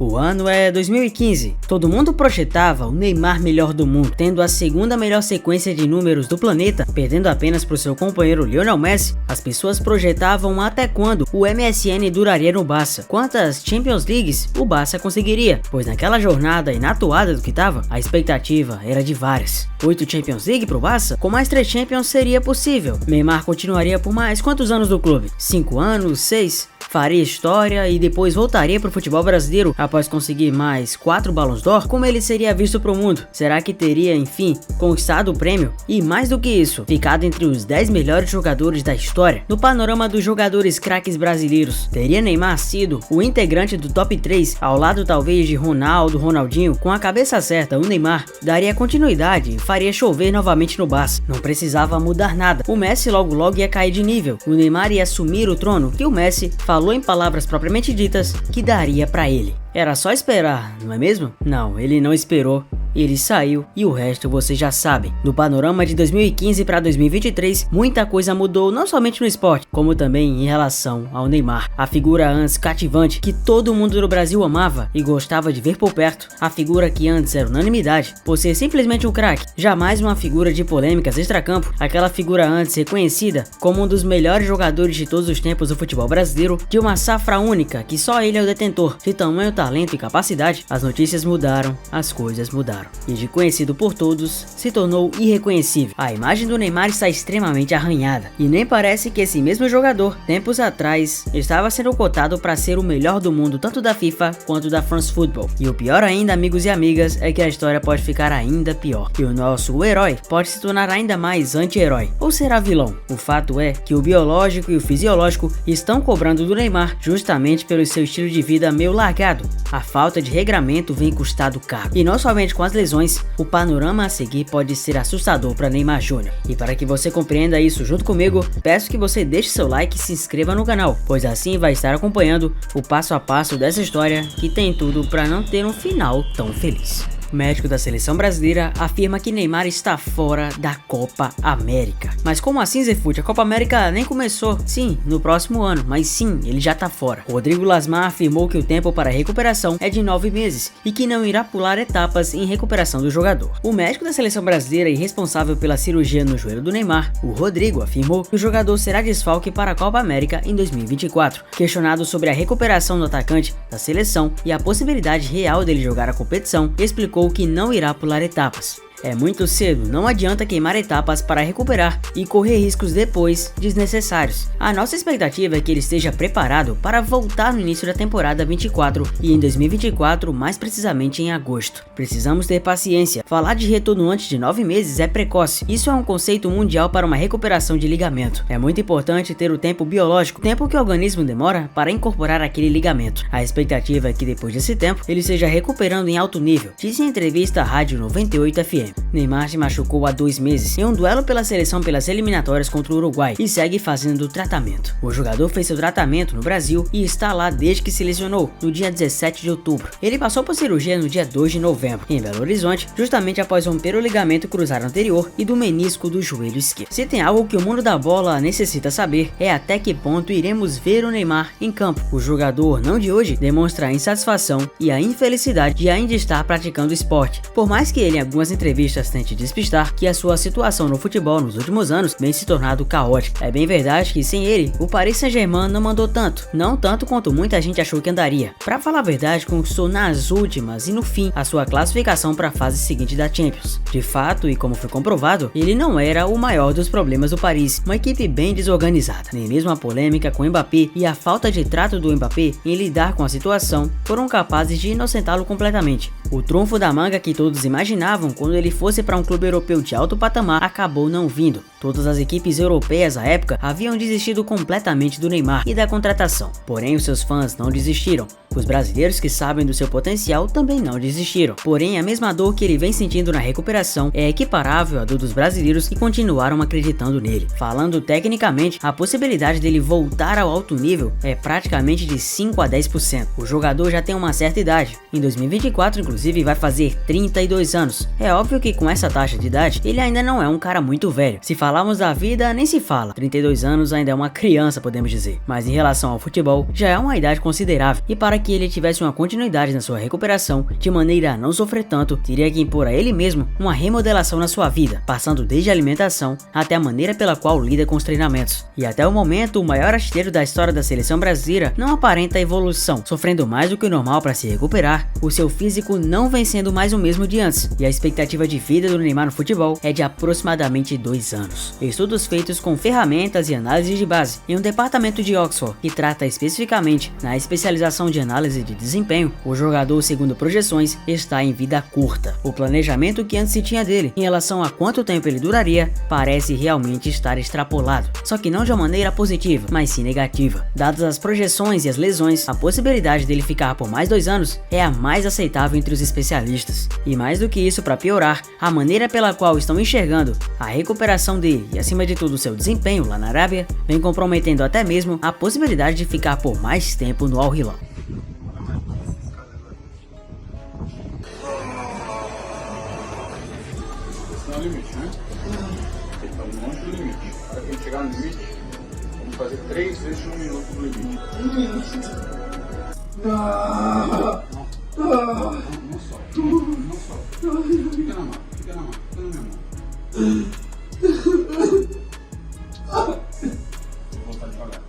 O ano é 2015. Todo mundo projetava o Neymar melhor do mundo, tendo a segunda melhor sequência de números do planeta, perdendo apenas para o seu companheiro Lionel Messi. As pessoas projetavam até quando o MSN duraria no Barça, quantas Champions Leagues o Barça conseguiria, pois naquela jornada inatuada do que estava, a expectativa era de várias. 8 Champions League pro Barça? Com mais 3 Champions seria possível. Neymar continuaria por mais quantos anos no clube? 5 anos? 6? Faria história e depois voltaria pro futebol brasileiro após conseguir mais 4 Ballons d'Or? Como ele seria visto pro mundo? Será que teria, enfim, conquistado o prêmio? E mais do que isso, ficado entre os 10 melhores jogadores da história? No panorama dos jogadores craques brasileiros, teria Neymar sido o integrante do top 3, ao lado talvez de Ronaldo, Ronaldinho? Com a cabeça certa, o Neymar daria continuidade e faria chover novamente no Barça. Não precisava mudar nada. O Messi logo ia cair de nível. O Neymar ia assumir o trono que o Messi falou em palavras propriamente ditas que daria pra ele. Era só esperar, não é mesmo? Não, ele não esperou. Ele saiu e o resto vocês já sabem. Do panorama de 2015 para 2023, muita coisa mudou não somente no esporte, como também em relação ao Neymar. A figura antes cativante que todo mundo no Brasil amava e gostava de ver por perto. A figura que antes era unanimidade por ser simplesmente um craque, jamais uma figura de polêmicas extracampo. Aquela figura antes reconhecida como um dos melhores jogadores de todos os tempos do futebol brasileiro, de uma safra única que só ele é o detentor, de tamanho, talento e capacidade. As notícias mudaram, as coisas mudaram. E de conhecido por todos, se tornou irreconhecível. A imagem do Neymar está extremamente arranhada, e nem parece que esse mesmo jogador, tempos atrás, estava sendo cotado para ser o melhor do mundo, tanto da FIFA quanto da France Football. E o pior ainda, amigos e amigas, é que a história pode ficar ainda pior, e o nosso herói pode se tornar ainda mais anti-herói, ou será vilão. O fato é que o biológico e o fisiológico estão cobrando do Neymar justamente pelo seu estilo de vida meio largado. A falta de regramento vem custado caro, e não somente com as lesões, o panorama a seguir pode ser assustador para Neymar Júnior. E para que você compreenda isso junto comigo, peço que você deixe seu like e se inscreva no canal, pois assim vai estar acompanhando o passo a passo dessa história que tem tudo para não ter um final tão feliz. O médico da seleção brasileira afirma que Neymar está fora da Copa América. Mas como assim, Zefute? A Copa América nem começou. Sim, no próximo ano, mas sim, ele já tá fora. Rodrigo Lasmar afirmou que o tempo para recuperação é de 9 meses e que não irá pular etapas em recuperação do jogador. O médico da seleção brasileira e responsável pela cirurgia no joelho do Neymar, o Rodrigo, afirmou que o jogador será desfalque para a Copa América em 2024. Questionado sobre a recuperação do atacante da seleção e a possibilidade real dele jogar a competição, explicou que não irá pular etapas. É muito cedo, não adianta queimar etapas para recuperar e correr riscos depois desnecessários. A nossa expectativa é que ele esteja preparado para voltar no início da temporada 24 e em 2024, mais precisamente em agosto. Precisamos ter paciência. Falar de retorno antes de 9 meses é precoce. Isso é um conceito mundial para uma recuperação de ligamento. É muito importante ter o tempo biológico, tempo que o organismo demora para incorporar aquele ligamento. A expectativa é que depois desse tempo, ele esteja recuperando em alto nível, disse em entrevista à Rádio 98 FM. Neymar se machucou há 2 meses em um duelo pela seleção pelas eliminatórias contra o Uruguai e segue fazendo tratamento. O jogador fez seu tratamento no Brasil e está lá desde que se lesionou, no dia 17 de outubro. Ele passou por cirurgia no dia 2 de novembro, em Belo Horizonte, justamente após romper o ligamento cruzado anterior e do menisco do joelho esquerdo. Se tem algo que o mundo da bola necessita saber, é até que ponto iremos ver o Neymar em campo. O jogador, não de hoje, demonstra a insatisfação e a infelicidade de ainda estar praticando esporte, por mais que ele em algumas entrevistas tente despistar que a sua situação no futebol nos últimos anos vem se tornando caótica. É bem verdade que sem ele, o Paris Saint-Germain não mandou tanto, não tanto quanto muita gente achou que andaria. Pra falar a verdade, conquistou nas últimas e no fim a sua classificação para a fase seguinte da Champions. De fato, e como foi comprovado, ele não era o maior dos problemas do Paris, uma equipe bem desorganizada. Nem mesmo a polêmica com o Mbappé e a falta de trato do Mbappé em lidar com a situação foram capazes de inocentá-lo completamente. O trunfo da manga que todos imaginavam quando ele fosse para um clube europeu de alto patamar acabou não vindo. Todas as equipes europeias à época haviam desistido completamente do Neymar e da contratação. Porém, os seus fãs não desistiram. Os brasileiros que sabem do seu potencial também não desistiram. Porém, a mesma dor que ele vem sentindo na recuperação é equiparável à dor dos brasileiros que continuaram acreditando nele. Falando tecnicamente, a possibilidade dele voltar ao alto nível é praticamente de 5 a 10%. O jogador já tem uma certa idade. Em 2024, inclusive, vai fazer 32 anos. É óbvio que com essa taxa de idade, ele ainda não é um cara muito velho. Se falarmos da vida, nem se fala. 32 anos ainda é uma criança, podemos dizer. Mas em relação ao futebol, já é uma idade considerável. E para que ele tivesse uma continuidade na sua recuperação, de maneira a não sofrer tanto, teria que impor a ele mesmo uma remodelação na sua vida, passando desde a alimentação até a maneira pela qual lida com os treinamentos. E até o momento, o maior artilheiro da história da seleção brasileira não aparenta evolução, sofrendo mais do que o normal para se recuperar, o seu físico não vem sendo mais o mesmo de antes, e a expectativa de vida do Neymar no futebol é de aproximadamente 2 anos. Estudos feitos com ferramentas e análises de base em um departamento de Oxford, que trata especificamente na especialização de análise de desempenho, o jogador, segundo projeções, está em vida curta. O planejamento que antes se tinha dele em relação a quanto tempo ele duraria parece realmente estar extrapolado, só que não de uma maneira positiva, mas sim negativa. Dadas as projeções e as lesões, a possibilidade dele ficar por mais 2 anos é a mais aceitável entre os especialistas. E mais do que isso, para piorar, a maneira pela qual estão enxergando a recuperação dele e acima de tudo seu desempenho lá na Arábia, vem comprometendo até mesmo a possibilidade de ficar por mais tempo no Al Hilal. Esse é o limite, né? Estamos longe do limite. Para quem chegar no limite, vamos fazer 3 vezes 1 minuto no limite. Não sobe. Fica na mão, fica na minha mão. Vou voltar devagar.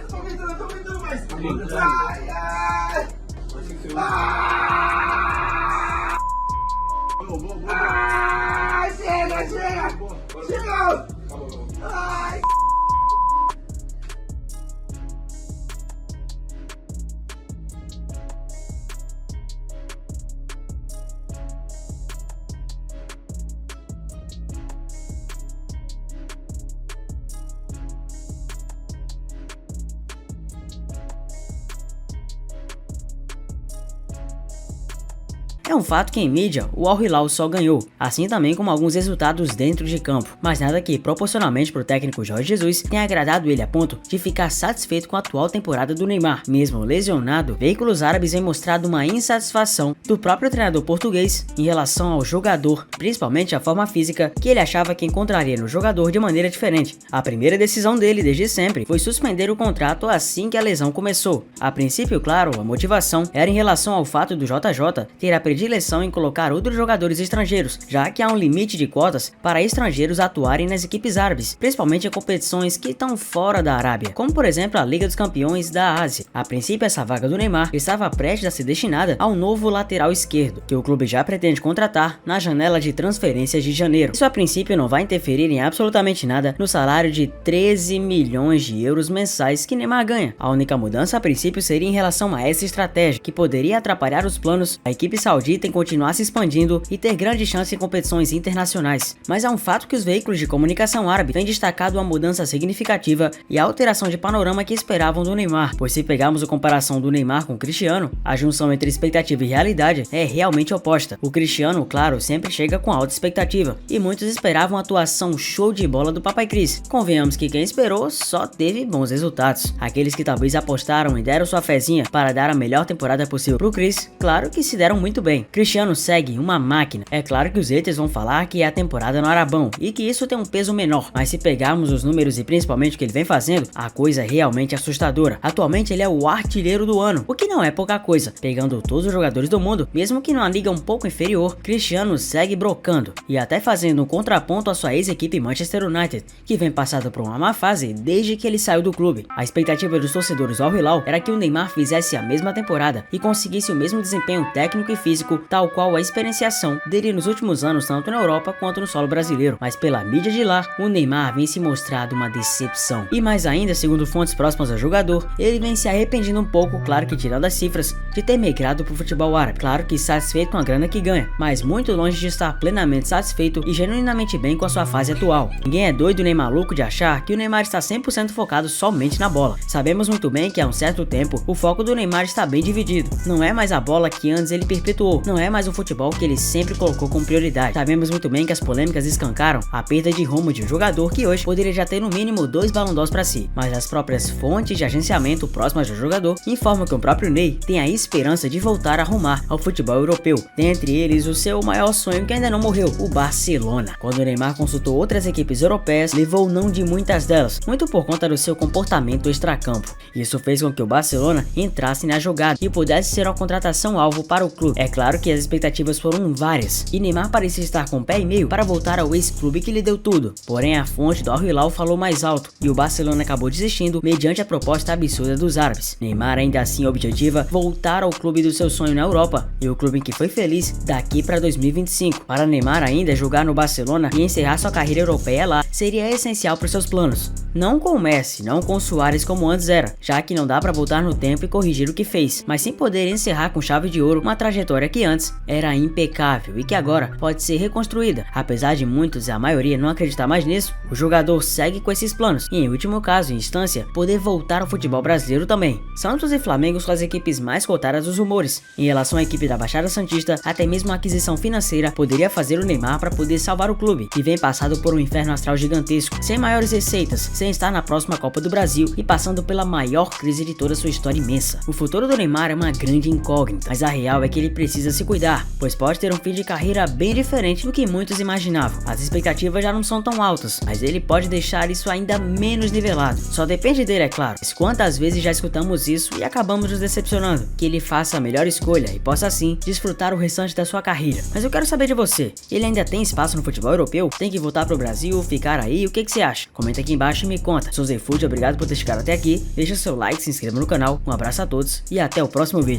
Tô aguentando mais. Chega! Ai! É um fato que em mídia, o Al Hilal só ganhou, assim também como alguns resultados dentro de campo, mas nada que, proporcionalmente para o técnico Jorge Jesus, tenha agradado ele a ponto de ficar satisfeito com a atual temporada do Neymar. Mesmo lesionado, veículos árabes têm mostrado uma insatisfação do próprio treinador português em relação ao jogador, principalmente a forma física que ele achava que encontraria no jogador de maneira diferente. A primeira decisão dele desde sempre foi suspender o contrato assim que a lesão começou. A princípio, claro, a motivação era em relação ao fato do JJ ter a predileção em colocar outros jogadores estrangeiros, já que há um limite de cotas para estrangeiros atuarem nas equipes árabes, principalmente em competições que estão fora da Arábia, como por exemplo a Liga dos Campeões da Ásia. A princípio, essa vaga do Neymar estava prestes a ser destinada ao novo lateral esquerdo, que o clube já pretende contratar na janela de transferências de janeiro. Isso a princípio não vai interferir em absolutamente nada no salário de 13 milhões de euros mensais que Neymar ganha. A única mudança a princípio seria em relação a essa estratégia, que poderia atrapalhar os planos da equipe saudita em continuar se expandindo e ter grande chance em competições internacionais. Mas é um fato que os veículos de comunicação árabe têm destacado uma mudança significativa e a alteração de panorama que esperavam do Neymar, pois se pegarmos a comparação do Neymar com o Cristiano, a junção entre expectativa e realidade é realmente oposta. O Cristiano, claro, sempre chega com alta expectativa, e muitos esperavam a atuação show de bola do Papai Cris. Convenhamos que quem esperou só teve bons resultados. Aqueles que talvez apostaram e deram sua fezinha para dar a melhor temporada possível pro Cris, claro que se deram muito bem. Cristiano segue uma máquina. É claro que os haters vão falar que é a temporada no Arabão e que isso tem um peso menor, mas se pegarmos os números e principalmente o que ele vem fazendo, a coisa é realmente assustadora. Atualmente ele é o artilheiro do ano, o que não é pouca coisa. Pegando todos os jogadores do mundo, mesmo que numa liga um pouco inferior, Cristiano segue brocando e até fazendo um contraponto à sua ex-equipe Manchester United, que vem passando por uma má fase desde que ele saiu do clube. A expectativa dos torcedores do Al Hilal era que o Neymar fizesse a mesma temporada e conseguisse o mesmo desempenho técnico e físico, tal qual a experienciação dele nos últimos anos tanto na Europa quanto no solo brasileiro, mas pela mídia de lá, o Neymar vem se mostrado uma decepção. E mais ainda, segundo fontes próximas ao jogador, ele vem se arrependendo um pouco, claro que tirando as cifras, de ter migrado pro futebol árabe. Claro que satisfeito com a grana que ganha, mas muito longe de estar plenamente satisfeito e genuinamente bem com a sua fase atual. Ninguém é doido nem maluco de achar que o Neymar está 100% focado somente na bola. Sabemos muito bem que há um certo tempo o foco do Neymar está bem dividido. Não é mais a bola que antes ele perpetuou, acabou. Não é mais o futebol que ele sempre colocou como prioridade. Sabemos muito bem que as polêmicas escancaram a perda de rumo de um jogador que hoje poderia já ter no mínimo 2 Ballon d'Ors para si, mas as próprias fontes de agenciamento próximas do jogador informam que o próprio Ney tem a esperança de voltar a rumar ao futebol europeu, dentre eles o seu maior sonho que ainda não morreu, o Barcelona. Quando o Neymar consultou outras equipes europeias, levou não de muitas delas, muito por conta do seu comportamento extracampo. Isso fez com que o Barcelona entrasse na jogada e pudesse ser uma contratação alvo para o clube. É claro que as expectativas foram várias, e Neymar parecia estar com pé e meio para voltar ao ex-clube que lhe deu tudo. Porém, a fonte do Al Hilal falou mais alto, e o Barcelona acabou desistindo mediante a proposta absurda dos árabes. Neymar ainda assim objetiva voltar ao clube do seu sonho na Europa, e o clube em que foi feliz daqui para 2025. Para Neymar ainda jogar no Barcelona e encerrar sua carreira europeia lá seria essencial para os seus planos. Não com o Messi, não com o Suárez como antes era, já que não dá para voltar no tempo e corrigir o que fez, mas sim poder encerrar com chave de ouro uma trajetória que antes era impecável e que agora pode ser reconstruída. Apesar de muitos e a maioria não acreditar mais nisso, o jogador segue com esses planos e, em último caso, em instância, poder voltar ao futebol brasileiro também. Santos e Flamengo são as equipes mais cotadas dos rumores. Em relação à equipe da Baixada Santista, até mesmo a aquisição financeira poderia fazer o Neymar para poder salvar o clube, que vem passado por um inferno astral gigantesco, sem maiores receitas, sem estar na próxima Copa do Brasil e passando pela maior crise de toda sua história imensa. O futuro do Neymar é uma grande incógnita, mas a real é que ele precisa se cuidar, pois pode ter um fim de carreira bem diferente do que muitos imaginavam. As expectativas já não são tão altas, mas ele pode deixar isso ainda menos nivelado. Só depende dele, é claro. Mas quantas vezes já escutamos isso e acabamos nos decepcionando? Que ele faça a melhor escolha e possa assim desfrutar o restante da sua carreira. Mas eu quero saber de você, ele ainda tem espaço no futebol europeu? Tem que voltar pro Brasil, ficar aí? O que você acha? Comenta aqui embaixo e me conta. Sou Zé Food, obrigado por ter chegado até aqui, deixa seu like, se inscreva no canal, um abraço a todos e até o próximo vídeo.